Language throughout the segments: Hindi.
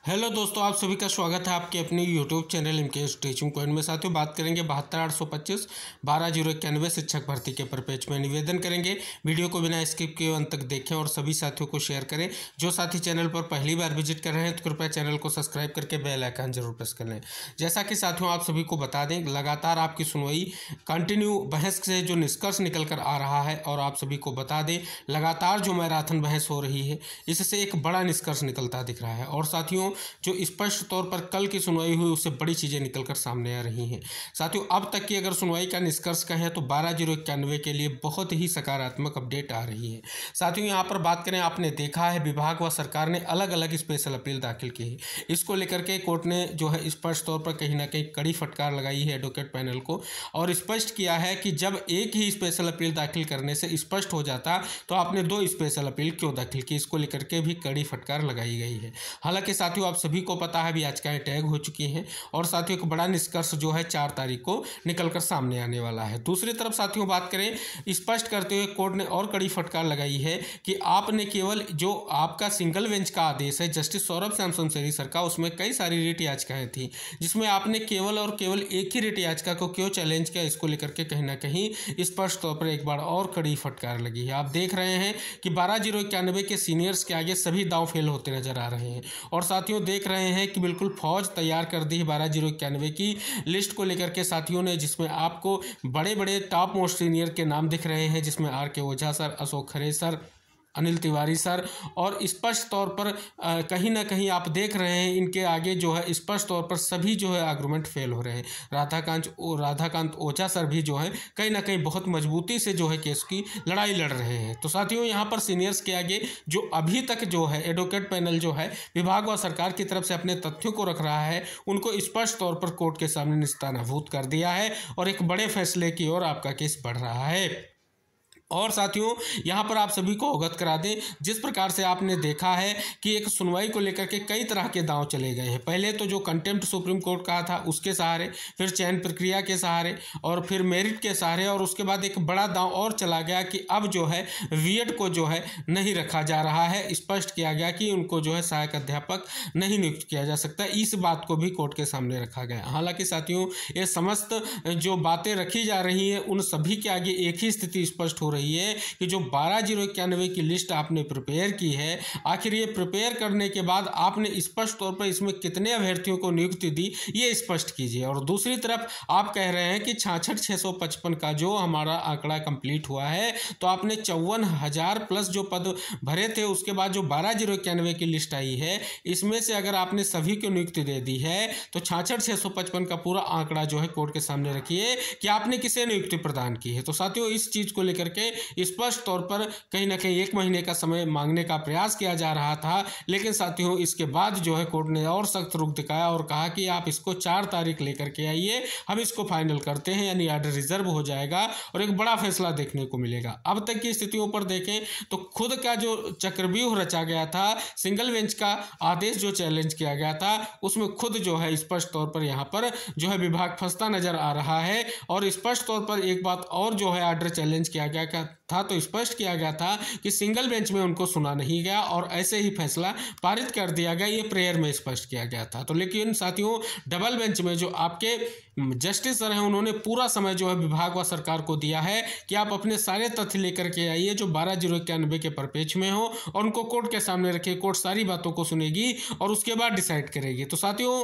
हेलो दोस्तों, आप सभी का स्वागत है आपके अपने YouTube channel MK teaching point में। साथियों, बात करेंगे 72,825 12,091 शिक्षक भर्ती के परिपेक्ष में। निवेदन करेंगे वीडियो को बिना स्किप किए अंत तक देखें और सभी साथियों को शेयर करें। जो साथी चैनल पर पहली बार विजिट कर रहे हैं तो कृपया चैनल को सब्सक्राइब करके बेल आइकन जरूर प्रेस कर लें। जैसा कि साथियों आप सभी को बता दें, लगातार आपकी सुनवाई कंटिन्यू बहस से जो निष्कर्ष निकल कर आ रहा है, और आप सभी को बता दें लगातार जो मैराथन बहस हो रही है इससे एक बड़ा निष्कर्ष निकलता दिख रहा है। और साथियों, जो स्पष्ट तौर पर कल की सुनवाई हुई उससे बड़ी चीज़ें निकलकर सामने आ रही हैं। साथियों, अब तक की अगर सुनवाई का निष्कर्ष कहें तो 12,091 के लिए बहुत ही सकारात्मक अपडेट आ रही है। साथियों, यहाँ पर बात करें, आपने देखा है विभाग व सरकार ने अलग अलग स्पेशल अपील दाखिल की है। इसको लेकर के कोर्ट ने जो है स्पष्ट तौर पर कहीं ना कहीं कड़ी फटकार लगाई है एडवोकेट पैनल को, और स्पष्ट किया है कि जब एक ही स्पेशल अपील दाखिल करने से स्पष्ट हो जाता तो आपने दो स्पेशल अपील क्यों दाखिल की। इसको लेकर के भी कड़ी फटकार लगाई गई है। हालांकि साथियों, आप सभी को पता है भी याचिकाएं टैग हो चुकी हैं, और साथियों एक बड़ा निष्कर्ष जो है 4 तारीख को निकलकर सामने आने वाला है। दूसरी तरफ साथियों बात करें, स्पष्ट करते हुए कोर्ट ने और कड़ी फटकार लगाई है कि आपने केवल जो आपका सिंगल बेंच का आदेश है जस्टिस सौरभ श्याम शमशेरी सर का, उसमें कई सारी रिट याचिकाएं थी जिसमें आपने केवल और केवल एक ही रिट याचिका को क्यों चैलेंज किया। इसको लेकर के कहीं ना कहीं स्पष्ट तौर पर एक बार और कड़ी फटकार लगी है। आप देख रहे हैं कि 12,091 के सीनियर्स के आगे सभी दांव फेल होते नजर आ रहे हैं, और साथियों देख रहे हैं कि बिल्कुल फौज तैयार कर दी है 12,091 की लिस्ट को लेकर के साथियों ने, जिसमें आपको बड़े बड़े टॉप मोस्ट सीनियर के नाम दिख रहे हैं, जिसमें आर.के. ओझा सर, अशोक खरे सर, अनिल तिवारी सर, और स्पष्ट तौर पर कहीं ना कहीं आप देख रहे हैं इनके आगे जो है स्पष्ट तौर पर सभी जो है आर्गूमेंट फेल हो रहे हैं। राधाकांत ओझा सर भी जो है कहीं ना कहीं बहुत मजबूती से जो है केस की लड़ाई लड़ रहे हैं। तो साथियों, यहाँ पर सीनियर्स के आगे जो अभी तक जो है एडवोकेट पैनल जो है विभाग व सरकार की तरफ से अपने तथ्यों को रख रहा है, उनको स्पष्ट तौर पर कोर्ट के सामने निस्तानाबूद कर दिया है, और एक बड़े फैसले की ओर आपका केस बढ़ रहा है। और साथियों, यहाँ पर आप सभी को अवगत करा दें, जिस प्रकार से आपने देखा है कि एक सुनवाई को लेकर के कई तरह के दांव चले गए हैं। पहले तो जो कंटेम्प्ट सुप्रीम कोर्ट का था उसके सहारे, फिर चयन प्रक्रिया के सहारे, और फिर मेरिट के सहारे, और उसके बाद एक बड़ा दांव और चला गया कि अब जो है बीएड को जो है नहीं रखा जा रहा है। स्पष्ट किया गया कि उनको जो है सहायक अध्यापक नहीं नियुक्त किया जा सकता। इस बात को भी कोर्ट के सामने रखा गया। हालांकि साथियों, ये समस्त जो बातें रखी जा रही हैं उन सभी के आगे एक ही स्थिति स्पष्ट हो रही है कि जो 12,091 की लिस्ट आपने प्रिपेयर की है, आखिर ये प्रिपेयर करने के बाद आपने स्पष्ट तौर पर इसमें कितने अभ्यर्थियों को नियुक्ति दी, ये स्पष्ट कीजिए। और दूसरी तरफ आप कह रहे हैं कि 66,655 का जो हमारा आंकड़ा कंप्लीट हुआ है, तो आपने 54,000 प्लस जो पद भरे थे, उसके बाद जो 12,091 की लिस्ट आई है, इसमें से अगर आपने सभी को नियुक्ति दे दी है तो 66,655 का पूरा आंकड़ा जो है कोर्ट के सामने रखिए कि आपने किसे नियुक्ति प्रदान की है। तो साथियों, इस चीज को लेकर के स्पष्ट तौर पर कहीं ना कहीं 1 महीने का समय मांगने का प्रयास किया जा रहा था, लेकिन साथियों इसके बाद जो है कोर्ट ने और सख्त रुख दिखाया और कहा कि आप इसको 4 तारीख लेकर के आइए, हम इसको फाइनल करते हैं, यानी ऑर्डर रिजर्व हो जाएगा और एक बड़ा फैसला देखने को मिलेगा। अब तक की स्थितियों पर देखें तो खुद का जो चक्रव्यूह रचा गया था, सिंगल बेंच का आदेश जो चैलेंज किया गया था, उसमें खुद जो है स्पष्ट तौर पर यहाँ पर जो है विभाग फंसता नजर आ रहा है। और स्पष्ट तौर पर एक बात और जो है ऑर्डर चैलेंज किया गया था, तो स्पष्ट किया गया था कि सिंगल बेंच में उनको सुना नहीं गया और ऐसे ही फैसला पारित कर दिया गया, ये प्रेयर में स्पष्ट किया गया था। तो लेकिन साथियों, डबल बेंच में जो आपके जस्टिस सर हैं, उन्होंने पूरा समय जो है विभाग व सरकार को दिया है कि आप अपने सारे तथ्य लेकर के आइए जो 12,091 के परिपेक्ष में हो, और उनको कोर्ट के सामने रखिए। कोर्ट सारी बातों को सुनेगी और उसके बाद डिसाइड करेगी। तो साथियों,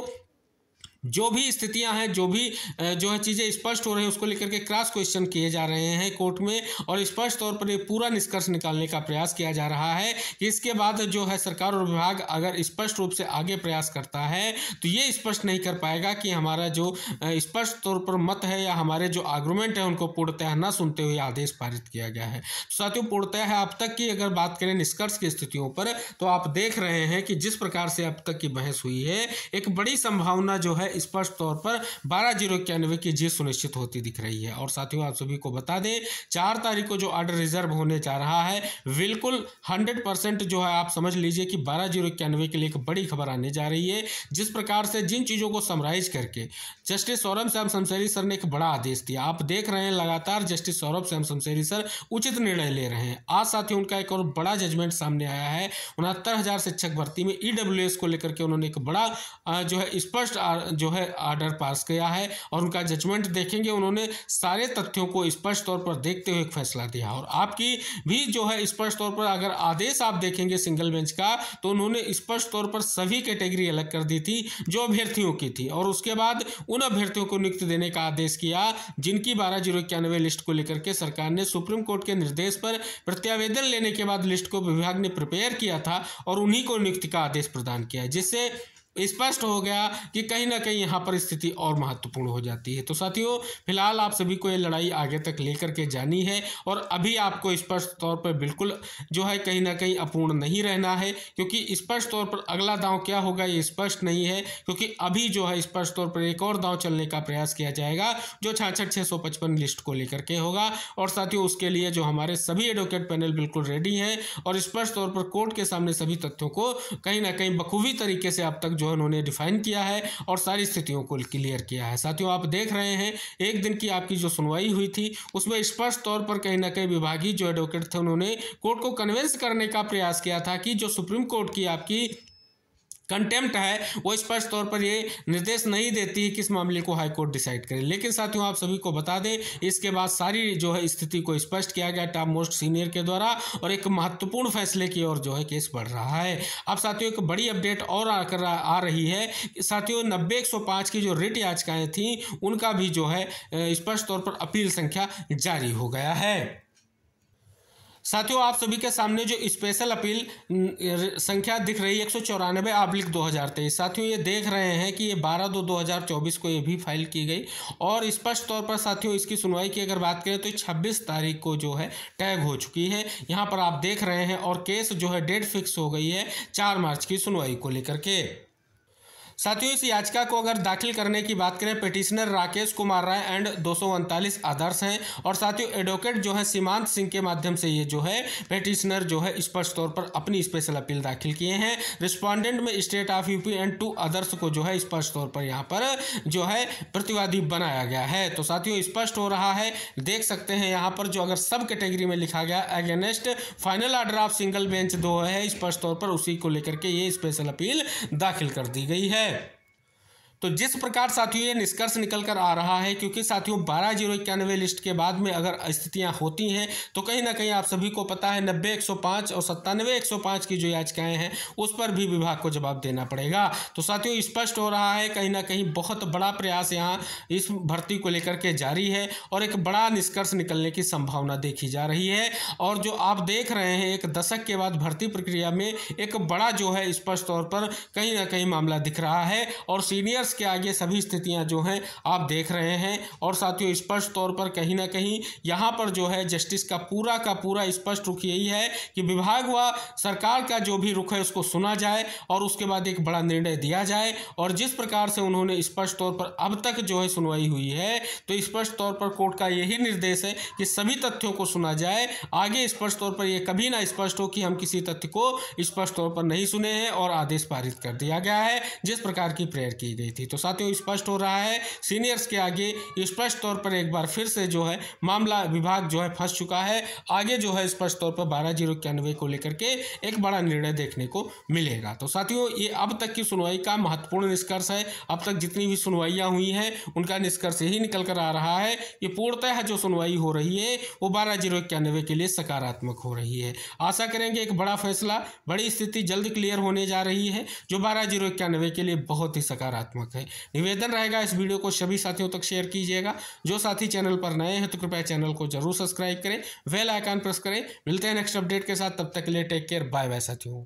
जो भी स्थितियां हैं, जो भी जो है चीज़ें स्पष्ट हो रही हैं, उसको लेकर के क्रॉस क्वेश्चन किए जा रहे हैं कोर्ट में, और स्पष्ट तौर पर ये पूरा निष्कर्ष निकालने का प्रयास किया जा रहा है कि इसके बाद जो है सरकार और विभाग अगर स्पष्ट रूप से आगे प्रयास करता है तो ये स्पष्ट नहीं कर पाएगा कि हमारा जो स्पष्ट तौर पर मत है या हमारे जो आर्गूमेंट है उनको पूर्णतः न सुनते हुए आदेश पारित किया गया है। तो साथियों, पूर्णतः है अब तक की अगर बात करें निष्कर्ष की स्थितियों पर, तो आप देख रहे हैं कि जिस प्रकार से अब तक की बहस हुई है, एक बड़ी संभावना जो है है स्पष्ट तौर पर 12,091 की जीत सुनिश्चित होती दिख रही है। और साथियों आप सभी को बता दें 4 तारीख को जो ऑर्डर रिजर्व होने जा रहा है बिल्कुल 100% जो है आप समझ लीजिए कि 12,091 के लिए एक बड़ी खबर आने जा रही है। जिस प्रकार से जिन चीज़ों को समराइज करके जस्टिस सौरभ श्याम शमशेरी सर ने एक बड़ा आदेश दिया, आप देख रहे हैं लगातार जस्टिस सौरभ श्याम शमशेरी सर उचित निर्णय ले रहे हैं। आज साथियों उनका एक और बड़ा जजमेंट सामने आया है। 69,000 शिक्षक भर्ती में ईडब्ल्यूएस को लेकर के उन्होंने एक बड़ा जो है स्पष्ट जो है ऑर्डर पास किया है और उनका जजमेंट देखेंगे। उन्होंने सारे तथ्यों को स्पष्ट तौर पर देखते हुए एक फैसला दिया और आपकी भी जो है स्पष्ट तौर पर अगर आदेश आप देखेंगे सिंगल बेंच का तो उन्होंने स्पष्ट तौर पर सभी कैटेगरी अलग कर दी थी जो अभ्यर्थियों की थी और उसके बाद उन अभ्यर्थियों को नियुक्त देने का आदेश किया जिनकी 12,091 लिस्ट को लेकर के सरकार ने सुप्रीम कोर्ट के निर्देश पर प्रत्यावेदन लेने के बाद लिस्ट को विभाग ने प्रिपेयर किया था और उन्हीं को नियुक्ति का आदेश प्रदान किया, जिससे स्पष्ट हो गया कि कहीं ना कहीं यहाँ पर स्थिति और महत्वपूर्ण हो जाती है। तो साथियों फिलहाल आप सभी को ये लड़ाई आगे तक लेकर के जानी है और अभी आपको स्पष्ट तौर पर बिल्कुल जो है कहीं ना कहीं अपूर्ण नहीं रहना है, क्योंकि स्पष्ट तौर पर अगला दांव क्या होगा ये स्पष्ट नहीं है, क्योंकि अभी जो है स्पष्ट तौर पर एक और दांव चलने का प्रयास किया जाएगा जो 66,655 लिस्ट को लेकर के होगा। और साथियों उसके लिए जो हमारे सभी एडवोकेट पैनल बिल्कुल रेडी हैं और स्पष्ट तौर पर कोर्ट के सामने सभी तथ्यों को कहीं ना कहीं बखूबी तरीके से अब तक जो उन्होंने डिफाइन किया है और सारी स्थितियों को क्लियर किया है। साथियों आप देख रहे हैं एक दिन की आपकी जो सुनवाई हुई थी उसमें स्पष्ट तौर पर कहीं ना कहीं विभागीय जो एडवोकेट थे उन्होंने कोर्ट को कन्विंस करने का प्रयास किया था कि जो सुप्रीम कोर्ट की आपकी कंटेम्प्ट है वो स्पष्ट तौर पर ये निर्देश नहीं देती है कि इस मामले को हाईकोर्ट डिसाइड करे। लेकिन साथियों आप सभी को बता दें इसके बाद सारी जो है स्थिति को स्पष्ट किया गया टॉप मोस्ट सीनियर के द्वारा और एक महत्वपूर्ण फैसले की ओर जो है केस बढ़ रहा है। अब साथियों एक बड़ी अपडेट और आ रही है। साथियों 90-105 की जो रिट याचिकाएं थी उनका भी जो है स्पष्ट तौर पर अपील संख्या जारी हो गया है। साथियों आप सभी के सामने जो स्पेशल अपील संख्या दिख रही है 194/2023। साथियों ये देख रहे हैं कि ये 12/2/2024 को ये भी फाइल की गई और स्पष्ट तौर पर साथियों इसकी सुनवाई की अगर बात करें तो 26 तारीख को जो है टैग हो चुकी है, यहाँ पर आप देख रहे हैं और केस जो है डेट फिक्स हो गई है 4 मार्च की सुनवाई को लेकर के। साथियों इस याचिका को अगर दाखिल करने की बात करें petitioner Rakesh Kumar Rai and 239 others हैं और साथियों एडवोकेट जो है सीमांत सिंह के माध्यम से ये जो है पिटिशनर जो है स्पष्ट तौर पर अपनी स्पेशल अपील दाखिल किए हैं। रिस्पोंडेंट में state of UP and 2 others को जो है स्पष्ट तौर पर यहाँ पर जो है प्रतिवादी बनाया गया है। तो साथियों स्पष्ट हो रहा है, देख सकते हैं यहाँ पर जो अगर सब कैटेगरी में लिखा गया against final order of single bench 2 है स्पष्ट तौर पर उसी को लेकर के ये स्पेशल अपील दाखिल कर दी गई है। तो जिस प्रकार साथियों ये निष्कर्ष निकल कर आ रहा है, क्योंकि साथियों 12,091 लिस्ट के बाद में अगर स्थितियां होती हैं तो कहीं ना कहीं आप सभी को पता है 90-105 और 97-105 की जो याचिकाएं हैं उस पर भी विभाग को जवाब देना पड़ेगा। तो साथियों स्पष्ट हो रहा है कहीं ना कहीं बहुत बड़ा प्रयास यहाँ इस भर्ती को लेकर के जारी है और एक बड़ा निष्कर्ष निकलने की संभावना देखी जा रही है। और जो आप देख रहे हैं एक दशक के बाद भर्ती प्रक्रिया में एक बड़ा जो है स्पष्ट तौर पर कहीं ना कहीं मामला दिख रहा है और सीनियर्स के आगे सभी स्थितियां जो हैं आप देख रहे हैं। और साथियों स्पष्ट तौर पर कहीं ना कहीं यहां पर जो है जस्टिस का पूरा स्पष्ट रुख यही है कि विभाग व सरकार का जो भी रुख है उसको सुना जाए और उसके बाद एक बड़ा निर्णय दिया जाए। और जिस प्रकार से उन्होंने स्पष्ट तौर पर अब तक जो है सुनवाई हुई है तो स्पष्ट तौर पर कोर्ट का यही निर्देश है कि सभी तथ्यों को सुना जाए। आगे स्पष्ट तौर पर यह कभी ना स्पष्ट हो कि हम किसी तथ्य को स्पष्ट तौर पर नहीं सुने हैं और आदेश पारित कर दिया गया है जिस प्रकार की प्रेयर की गई थी। तो साथियों स्पष्ट हो रहा है सीनियर्स के आगे स्पष्ट तौर पर एक बार फिर से जो है मामला विभाग जो है फंस चुका है। आगे जो है स्पष्ट तौर पर 12,091 को लेकर के एक बड़ा निर्णय देखने को मिलेगा। तो साथियों ये अब तक की सुनवाई का महत्वपूर्ण निष्कर्ष है। अब तक जितनी भी सुनवाइयां हुई हैं उनका निष्कर्ष यही निकल कर आ रहा है कि पूर्णतः जो सुनवाई हो रही है वो 12,091 के लिए सकारात्मक हो रही है। आशा करेंगे एक बड़ा फैसला बड़ी स्थिति जल्द क्लियर होने जा रही है जो 12,091 के लिए बहुत ही सकारात्मक है। निवेदन रहेगा इस वीडियो को सभी साथियों तक शेयर कीजिएगा। जो साथी चैनल पर नए हैं तो कृपया चैनल को जरूर सब्सक्राइब करें, बेल आइकन प्रेस करें। मिलते हैं नेक्स्ट अपडेट के साथ, तब तक के लिए टेक केयर, बाय बाय साथियों।